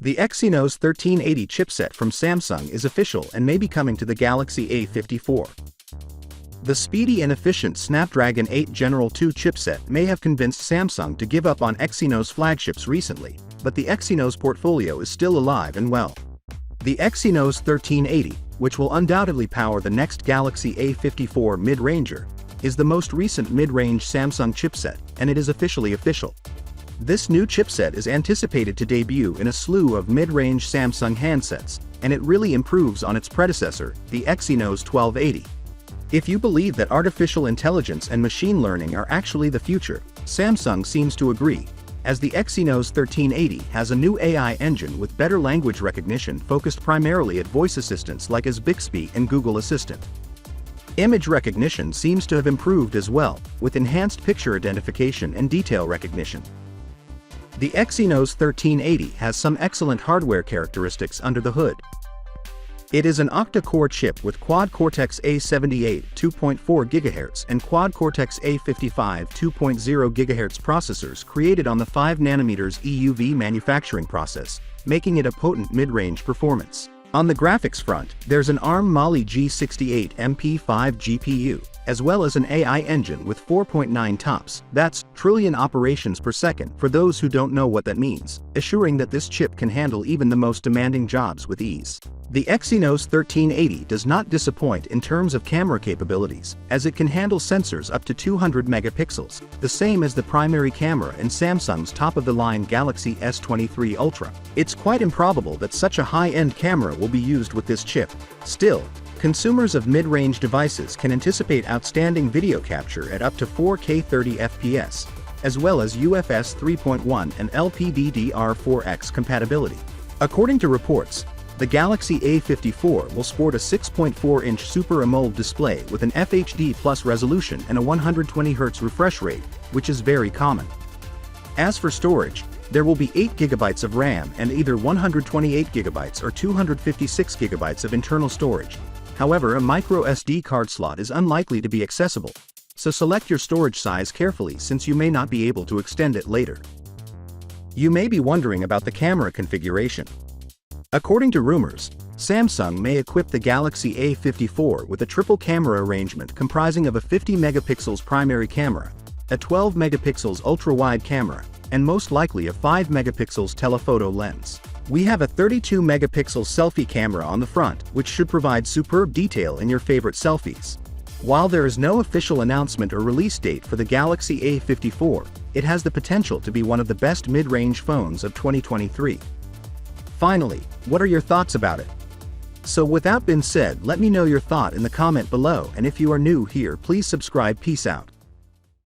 The Exynos 1380 chipset from Samsung is official and may be coming to the Galaxy A54. The speedy and efficient Snapdragon 8 Gen 2 chipset may have convinced Samsung to give up on Exynos flagships recently, but the Exynos portfolio is still alive and well. The Exynos 1380, which will undoubtedly power the next Galaxy A54 mid-ranger, is the most recent mid-range Samsung chipset, and it is officially official. This new chipset is anticipated to debut in a slew of mid-range Samsung handsets, and it really improves on its predecessor, the Exynos 1280. If you believe that artificial intelligence and machine learning are actually the future, Samsung seems to agree, as the Exynos 1380 has a new AI engine with better language recognition focused primarily at voice assistants like as Bixby and Google Assistant. Image recognition seems to have improved as well, with enhanced picture identification and detail recognition. The Exynos 1380 has some excellent hardware characteristics under the hood. It is an octa-core chip with Quad-Cortex A78 2.4 GHz and Quad-Cortex A55 2.0 GHz processors created on the 5nm EUV manufacturing process, making it a potent mid-range performance. On the graphics front, there's an ARM Mali G68 MP5 GPU, as well as an AI engine with 4.9 TOPS, that's trillion operations per second for those who don't know what that means, assuring that this chip can handle even the most demanding jobs with ease. The Exynos 1380 does not disappoint in terms of camera capabilities, as it can handle sensors up to 200 megapixels, the same as the primary camera in Samsung's top-of-the-line Galaxy S23 Ultra. It's quite improbable that such a high-end camera will be used with this chip. Still, consumers of mid-range devices can anticipate outstanding video capture at up to 4K 30 FPS, as well as UFS 3.1 and LPDDR4X compatibility. According to reports, the Galaxy A54 will sport a 6.4-inch Super AMOLED display with an FHD Plus resolution and a 120Hz refresh rate, which is very common. As for storage, there will be 8 GB of RAM and either 128 GB or 256 GB of internal storage. However, a micro SD card slot is unlikely to be accessible, so select your storage size carefully since you may not be able to extend it later. You may be wondering about the camera configuration. According to rumors, Samsung may equip the Galaxy A54 with a triple camera arrangement comprising of a 50 megapixels primary camera, a 12 megapixels ultra-wide camera, and most likely a 5 megapixels telephoto lens. We have a 32 megapixel selfie camera on the front, which should provide superb detail in your favorite selfies. While there is no official announcement or release date for the Galaxy A54, it has the potential to be one of the best mid-range phones of 2023. Finally, what are your thoughts about it? So with that being said, let me know your thought in the comment below, and if you are new here, please subscribe. Peace out.